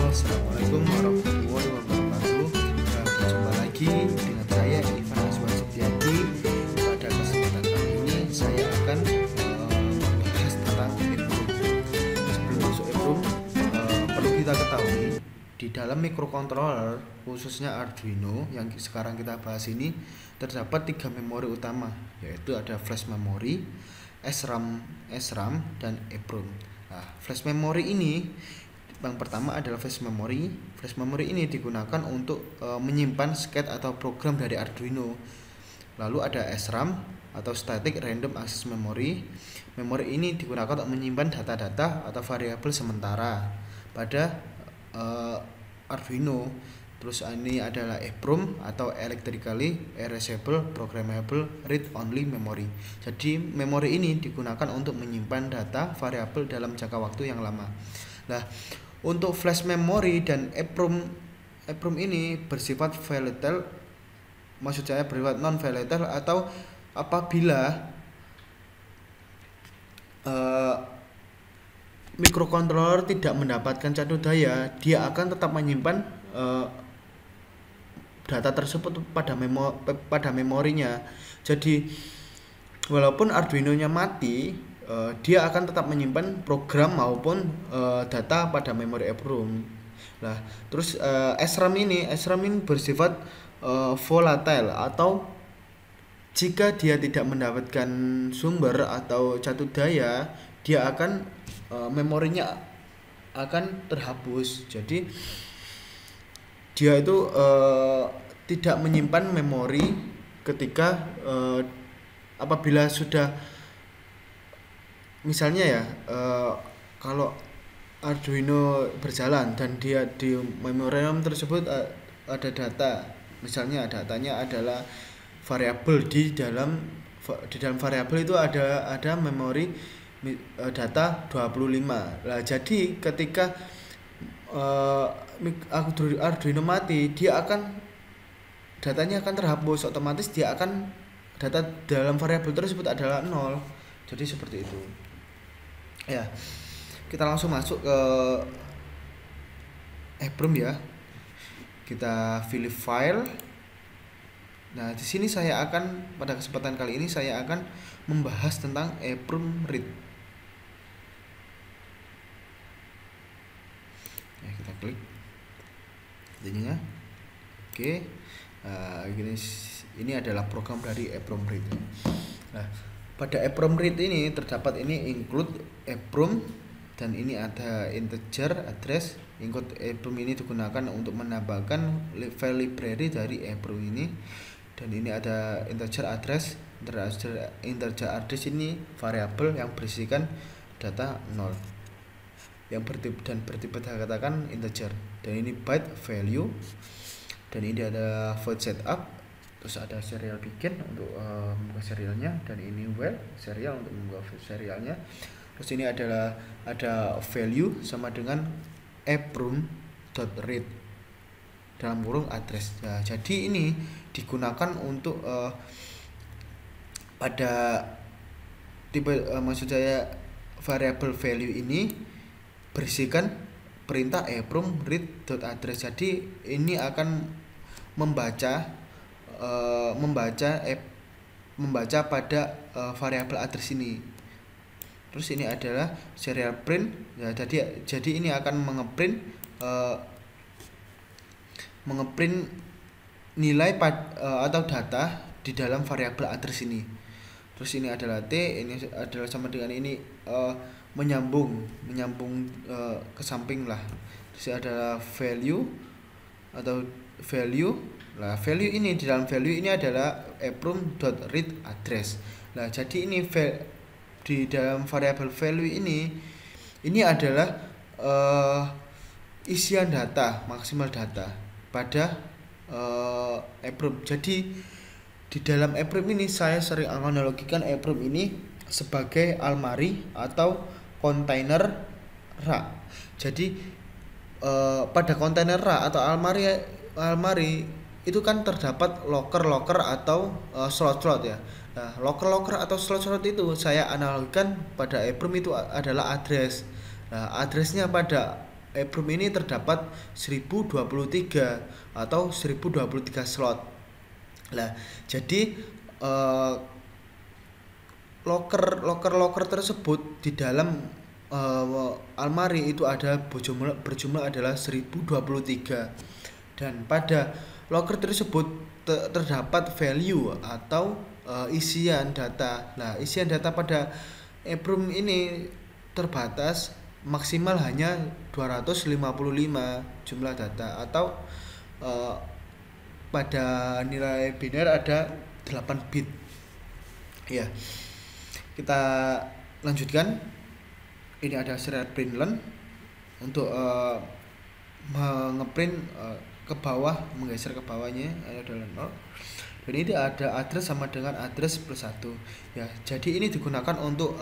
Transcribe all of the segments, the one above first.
Assalamualaikum warahmatullahi wabarakatuh. Berjumpa lagi dengan saya Ivan Aswan Setiadi. Pada kesempatan kali ini saya akan membahas tentang EEPROM. Sebelum masuk EEPROM, perlu kita ketahui di dalam microcontroller khususnya Arduino yang sekarang kita bahas ini terdapat 3 memori utama, yaitu ada flash memory, SRAM, dan EEPROM. Nah, flash memory ini yang pertama adalah flash memory. Flash memory ini digunakan untuk menyimpan sket atau program dari Arduino. Lalu ada SRAM atau Static Random Access Memory. Memori ini digunakan untuk menyimpan data-data atau variabel sementara pada Arduino. Terus ini adalah EEPROM atau Electrically Erasable Programmable Read Only Memory. Jadi memori ini digunakan untuk menyimpan data variabel dalam jangka waktu yang lama. Nah, untuk flash memory dan EEPROM ini bersifat volatile, maksud saya bersifat non volatile, atau apabila microcontroller tidak mendapatkan catur daya, dia akan tetap menyimpan data tersebut pada memorinya. Jadi walaupun Arduino-nya mati, dia akan tetap menyimpan program maupun data pada memori EEPROM. Nah, terus SRAM ini bersifat volatile, atau jika dia tidak mendapatkan sumber atau catur daya, dia akan memorinya akan terhapus. Jadi dia itu tidak menyimpan memori ketika apabila sudah, misalnya ya, kalau Arduino berjalan dan dia di memori RAM tersebut ada data, misalnya datanya adalah variabel, di dalam variabel itu ada memori data 25. Nah, jadi ketika Arduino mati, datanya akan terhapus otomatis, data dalam variabel tersebut adalah 0. Jadi seperti itu. Ya, kita langsung masuk ke EEPROM ya. Kita pilih file. Nah, di sini pada kesempatan kali ini saya akan membahas tentang EEPROM read. Ya, kita klik ininya. Oke. Ini adalah program dari EEPROM read. Nah, pada EEPROM read ini terdapat include EEPROM, dan ini ada integer address. Include EEPROM ini digunakan untuk menambahkan file library dari EEPROM ini, dan ini ada integer address. Integer address ini variabel yang berisikan data 0 yang bertipe katakan integer, dan ini byte value, dan ini ada void setup. Terus ada serial begin untuk membuka serialnya, dan ini while serial untuk membuka serialnya. Terus ini ada value sama dengan EEPROM.read dalam kurung address. Nah, jadi ini digunakan untuk pada tipe maksud saya variable value ini berisikan perintah EEPROM read.address. Jadi ini akan membaca pada variabel address ini. Terus ini adalah serial print. Ya, jadi ini akan mengeprint nilai atau data di dalam variabel address ini. Terus ini adalah T, ini adalah sama dengan ini menyambung ke samping lah. Terus adalah value atau value. Nah, value ini, di dalam value ini adalah EEPROM.read address. Nah, jadi ini di dalam variabel value ini adalah isian data, maksimal data pada EEPROM. Jadi di dalam EEPROM ini saya sering analogikan EEPROM ini sebagai almari atau kontainer rak. Jadi pada kontainer rak atau almari itu kan terdapat locker atau slot ya. Nah, locker atau slot itu saya analogikan pada EEPROM itu adalah address. Nah, addressnya pada EEPROM ini terdapat 1023 atau 1023 slot. Nah, jadi loker tersebut di dalam almari itu ada berjumlah adalah 1023, dan pada loker tersebut terdapat value atau isian data. Nah, isian data pada EEPROM ini terbatas, maksimal hanya 255 jumlah data, atau pada nilai biner ada 8 bit. Ya, kita lanjutkan. Ini ada serial print learn untuk ngeprint ke bawah, menggeser ke bawahnya adalah 0. Dan ini ada address sama dengan address plus 1. Ya, jadi ini digunakan untuk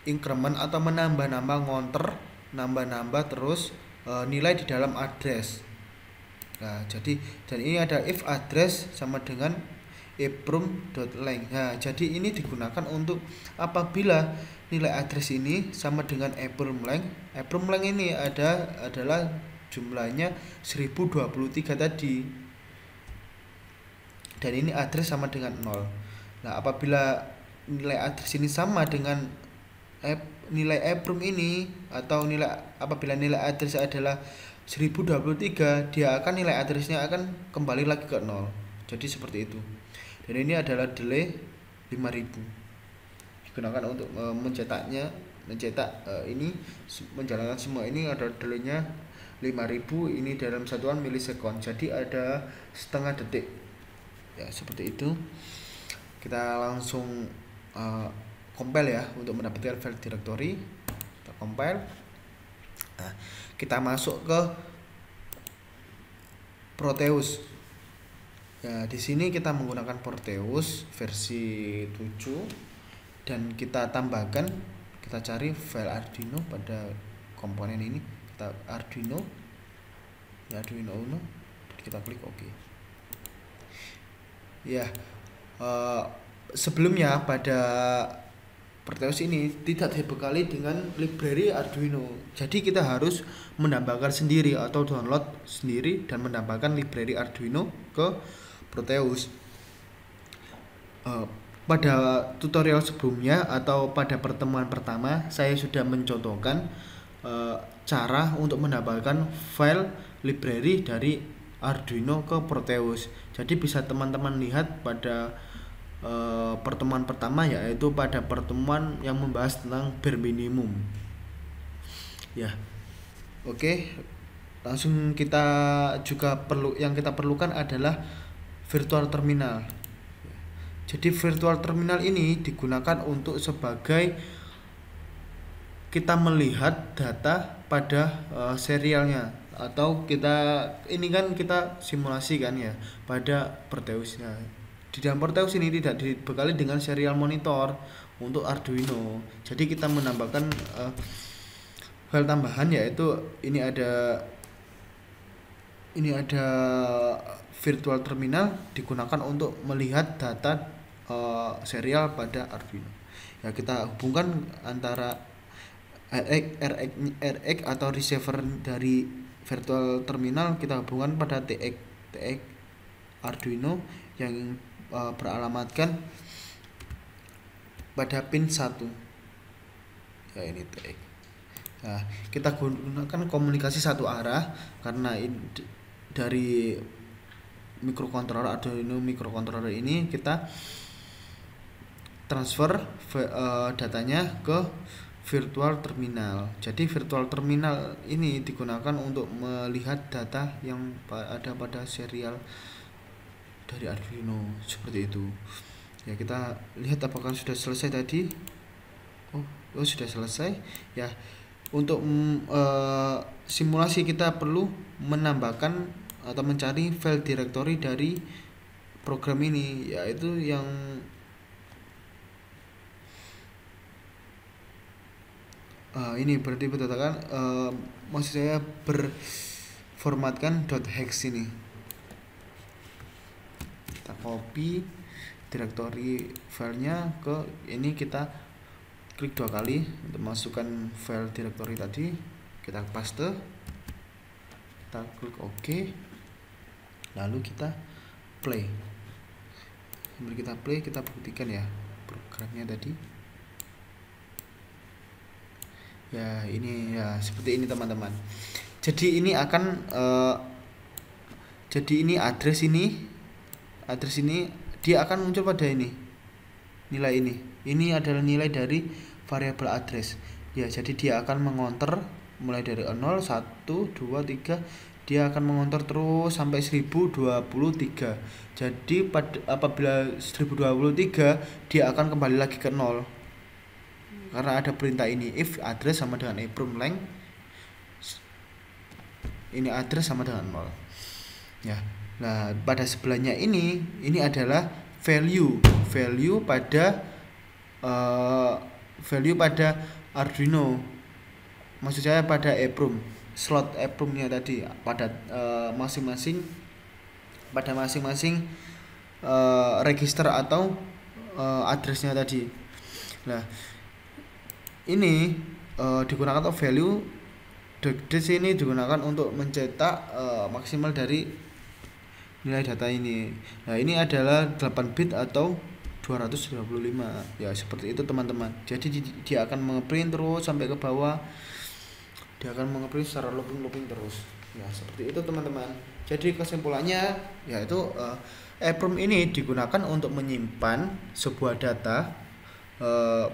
increment atau menambah-nambah ngonter, nambah-nambah terus nilai di dalam address. Nah, jadi dan ini ada if address sama dengan eeprom.length. Nah, jadi ini digunakan untuk apabila nilai address ini sama dengan eeprom length. Eeprom length ini adalah jumlahnya 1023 tadi. Dan ini address sama dengan 0. Nah, apabila nilai address ini sama dengan nilai EEPROM ini, atau apabila nilai address adalah 1023, dia akan nilai addressnya akan kembali lagi ke 0. Jadi seperti itu. Dan ini adalah delay 5000, digunakan untuk mencetak ini, menjalankan semua ini ada delaynya 5000, ini dalam satuan milisekund, jadi ada setengah detik. Ya, seperti itu. Kita langsung compile ya untuk mendapatkan file directory. Kita compile. Nah, kita masuk ke Proteus. Ya, di sini kita menggunakan Proteus versi 7, dan kita tambahkan, kita cari file Arduino pada komponen ini. Kita Arduino Uno, kita klik OK. Ya, sebelumnya pada Proteus ini tidak dibekali dengan library Arduino, jadi kita harus menambahkan sendiri atau download sendiri dan menambahkan library Arduino ke Proteus. Pada tutorial sebelumnya atau pada pertemuan pertama, saya sudah mencontohkan cara untuk menambahkan file library dari Arduino ke Proteus. Jadi bisa teman-teman lihat pada pertemuan pertama, yaitu pada pertemuan yang membahas tentang bare minimum. Ya, oke. Langsung kita juga yang kita perlukan adalah virtual terminal. Jadi virtual terminal ini digunakan untuk sebagai kita melihat data pada serialnya, atau kita simulasi kan ya pada Proteusnya. Di dalam Proteus ini tidak dibekali dengan serial monitor untuk Arduino. Jadi kita menambahkan file tambahan, yaitu ini ada virtual terminal, digunakan untuk melihat data serial pada Arduino. Ya, kita hubungkan antara RX atau receiver dari virtual terminal, kita hubungkan pada TX Arduino yang beralamatkan pada pin 1. Ya, ini TX. Nah, kita gunakan komunikasi satu arah karena dari microcontroller Arduino microcontroller ini kita transfer datanya ke virtual terminal. Jadi virtual terminal ini digunakan untuk melihat data yang ada pada serial dari Arduino, seperti itu. Ya, kita lihat apakah sudah selesai tadi. Oh, sudah selesai. Ya, untuk simulasi kita perlu menambahkan atau mencari file directory dari program ini, yaitu yang ini berarti berdasarkan maksud saya berformatkan .hex ini. Kita copy directory filenya ke ini, kita klik 2 kali untuk masukkan file directory tadi. kita paste, kita klik OK, lalu kita play. Sambil kita play, kita buktikan ya programnya tadi. Ya ini ya seperti ini teman-teman. Jadi ini akan jadi ini address ini dia akan muncul pada ini nilai ini adalah nilai dari variabel address ya. Jadi dia akan mengonter mulai dari 0, 1, 2, 3, dia akan mengonter terus sampai 1023. Jadi apabila 1023 dia akan kembali lagi ke 0 karena ada perintah ini, if address sama dengan EEPROM length, ini address sama dengan 0 ya. Nah pada sebelahnya ini adalah value pada Arduino, maksud saya pada EEPROM, slot EEPROM-nya tadi pada masing-masing register atau addressnya tadi. Nah ini digunakan untuk value di sini digunakan untuk mencetak maksimal dari nilai data ini. Nah ini adalah 8 bit atau 225 ya, seperti itu teman-teman. Jadi dia akan ngeprint terus sampai ke bawah, dia akan ngeprint secara looping terus ya, seperti itu teman-teman. Jadi kesimpulannya yaitu EEPROM ini digunakan untuk menyimpan sebuah data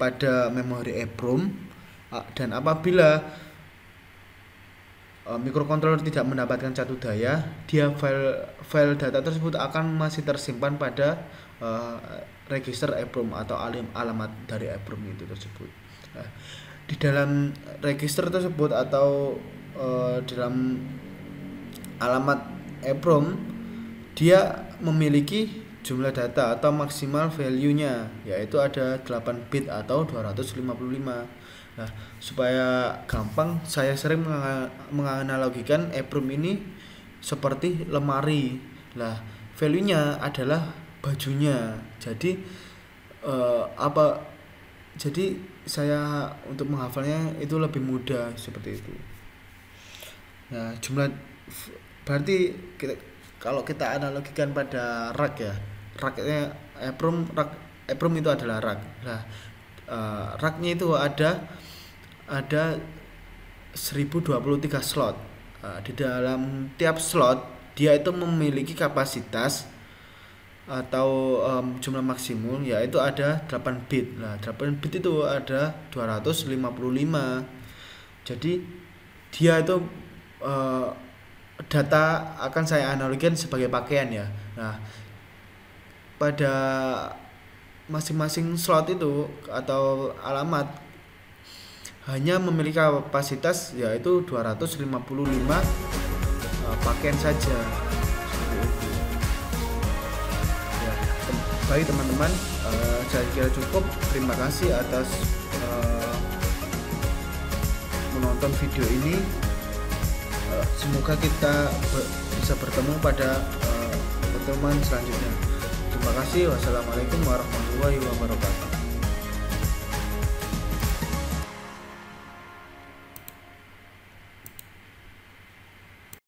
pada memori EEPROM, dan apabila microcontroller tidak mendapatkan catu daya, dia file data tersebut akan masih tersimpan pada register EEPROM atau alamat dari EEPROM itu tersebut. Nah, di dalam register tersebut atau dalam alamat EEPROM dia memiliki jumlah data atau maksimal value-nya yaitu ada 8 bit atau 255. Nah, supaya gampang saya sering menganalogikan EEPROM ini seperti lemari. Nah, value-nya adalah bajunya. Jadi jadi saya untuk menghafalnya itu lebih mudah seperti itu. Nah, jumlah berarti kalau kita analogikan pada rak ya, raknya EEPROM itu adalah rak. Nah, raknya itu ada 1023 slot. Di dalam tiap slot dia itu memiliki kapasitas atau jumlah maksimum yaitu ada 8 bit. Nah, 8 bit itu ada 255. Jadi dia itu data akan saya analogikan sebagai pakaian ya. Nah, pada masing-masing slot itu atau alamat hanya memiliki kapasitas yaitu 255 pakaian saja. Ya, baik teman-teman, saya kira cukup. Terima kasih atas menonton video ini. Semoga kita bisa bertemu pada pertemuan selanjutnya. Terima kasih. Wassalamualaikum warahmatullahi wabarakatuh.